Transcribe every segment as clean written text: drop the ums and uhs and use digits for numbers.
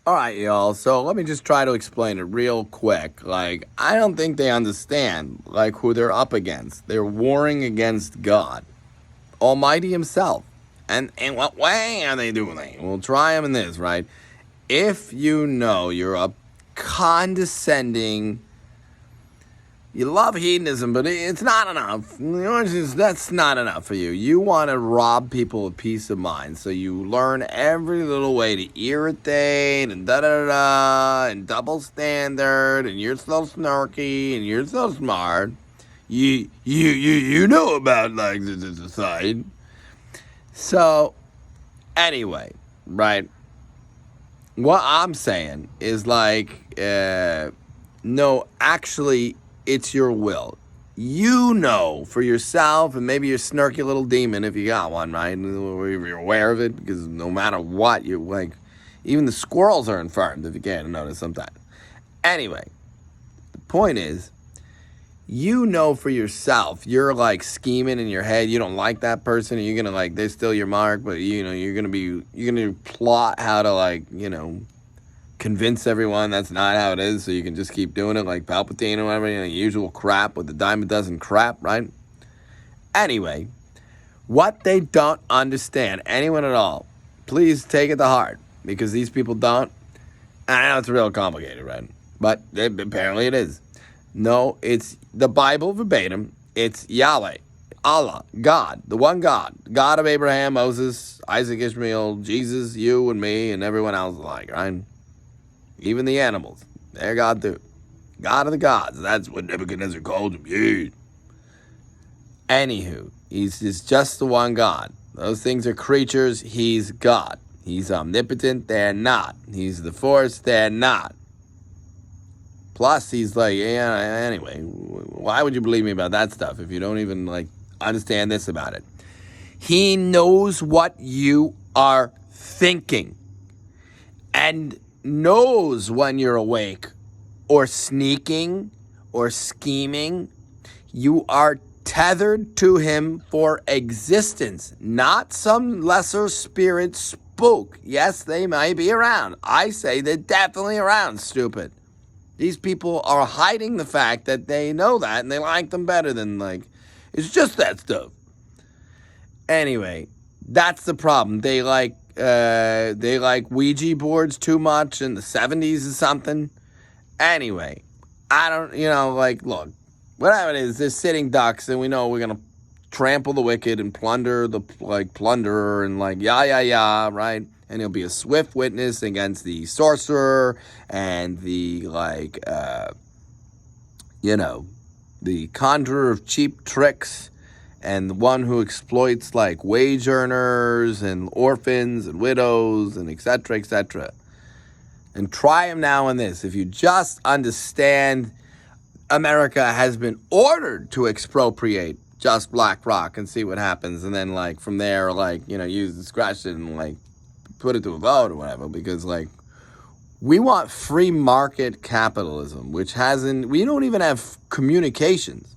All right, y'all. So let me just try to explain it real quick. Like, I don't think they understand, like, who they're up against. They're warring against God, Almighty Himself. And in what way are they doing it? We'll try them in this, right? If you know you're a condescending, you love hedonism, but it's not enough. That's not enough for you. You want to rob people of peace of mind, so you learn every little way to irritate and da-da-da-da and double standard, and you're so snarky and you're so smart. You know about, like, the side. So, anyway, right? What I'm saying is, like, no, actually, it's your will. You know for yourself, and maybe your snarky little demon, if you got one, right? If you're aware of it, because no matter what, you're like, even the squirrels are infirmed, if you can't notice sometimes. Anyway, the point is, you know for yourself, you're like scheming in your head, you don't like that person, and you're gonna, like, they're still your mark, but you're gonna plot how to, like, convince everyone that's not how it is, so you can just keep doing it like Palpatine or whatever, usual crap with the dime a dozen crap, right? Anyway, what they don't understand, anyone at all, please take it to heart, because these people don't. I know it's real complicated, right? But apparently it is. No, it's the Bible verbatim. It's Yahweh, Allah, God, the one God, God of Abraham, Moses, Isaac, Ishmael, Jesus, you and me, and everyone else alike, right? Even the animals. They're God too. God of the gods. That's what Nebuchadnezzar called him. Yeah. Anywho, he's just the one God. Those things are creatures. He's God. He's omnipotent. They're not. He's the force. They're not. Plus, he's like, yeah, anyway, why would you believe me about that stuff if you don't even, like, understand this about it? He knows what you are thinking. And knows when you're awake or sneaking or scheming. You are tethered to him for existence, not some lesser spirit spook. Yes, they may be around. I say they're definitely around, stupid. These people are hiding the fact that they know that and they like them better than, like, it's just that stuff. Anyway, that's the problem. They like Ouija boards too much in the 70s or something. Anyway, I don't, look, whatever it is, they're sitting ducks, and we know we're going to trample the wicked and plunder the, like, plunderer and, like, right? And he'll be a swift witness against the sorcerer and the, like, the conjurer of cheap tricks, and the one who exploits, like, wage earners and orphans and widows and et cetera, and try him now in this. If you just understand, America has been ordered to expropriate just BlackRock and see what happens, and then, like, from there, like, use discretion and, like, put it to a vote or whatever, because, like, we want free market capitalism, which we don't even have communications.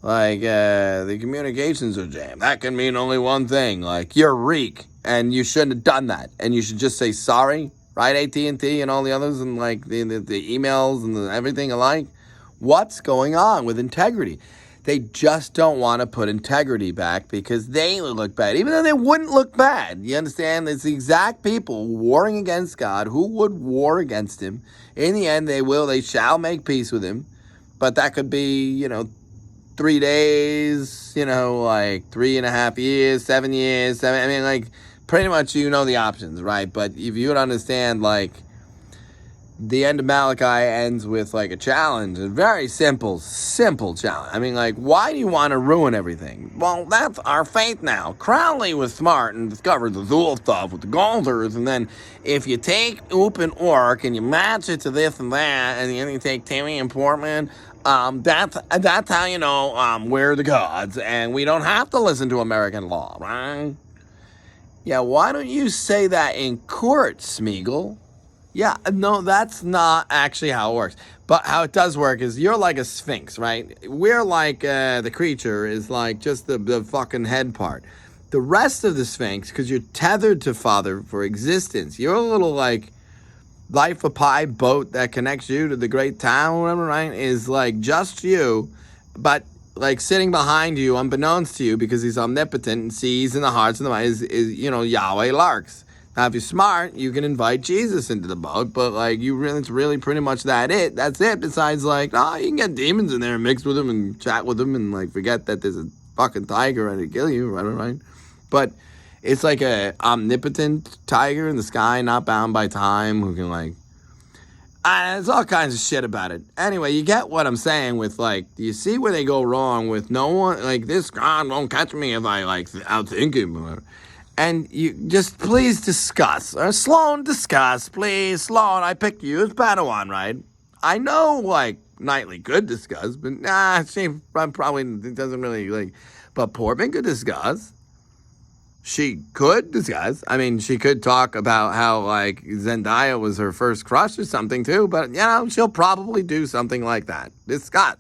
Like, the communications are jammed. That can mean only one thing. Like, you're a reek, and you shouldn't have done that. And you should just say sorry, right? AT&T and all the others, and, like, the emails and everything alike. What's going on with integrity? They just don't want to put integrity back because they look bad. Even though they wouldn't look bad. You understand? It's the exact people warring against God who would war against him. In the end, they shall make peace with him. But that could be, 3 days, like 3.5 years, 7 years, pretty much the options, right? But if you would understand, like, the end of Malachi ends with, like, a challenge, a very simple challenge. I mean, like, why do you want to ruin everything? Well, that's our faith now. Crowley was smart and discovered the Zool stuff with the Golders, and then if you take Oop and Orc and you match it to this and that, and then you take Timmy and Portman, that's how you know we're the gods, and we don't have to listen to American law, right? Yeah, why don't you say that in court, Smeagol? Yeah, no, that's not actually how it works. But how it does work is you're like a sphinx, right? We're like, the creature is like just the fucking head part. The rest of the sphinx, because you're tethered to Father for existence, you're a little like Life of Pi boat that connects you to the great town, whatever, right, is like just you, but like sitting behind you, unbeknownst to you, because he's omnipotent and sees in the hearts and the minds, is Yahweh Larks. Now, if you're smart, you can invite Jesus into the boat, but like it's really pretty much That's it. Besides, like, you can get demons in there and mix with them and chat with them and like forget that there's a fucking tiger ready to kill you, right? But it's like a omnipotent tiger in the sky, not bound by time, who can like. There's all kinds of shit about it. Anyway, you get what I'm saying with like, you see where they go wrong with no one, like, this God won't catch me if I like outthink him. And you just please discuss. Sloan, discuss, please. Sloan, I picked you as Padawan, right? I know, like, Knightley could discuss, but she probably doesn't really, like, but Portman could discuss. She could discuss. I mean, she could talk about how, like, Zendaya was her first crush or something, too, but, she'll probably do something like that. Discuss.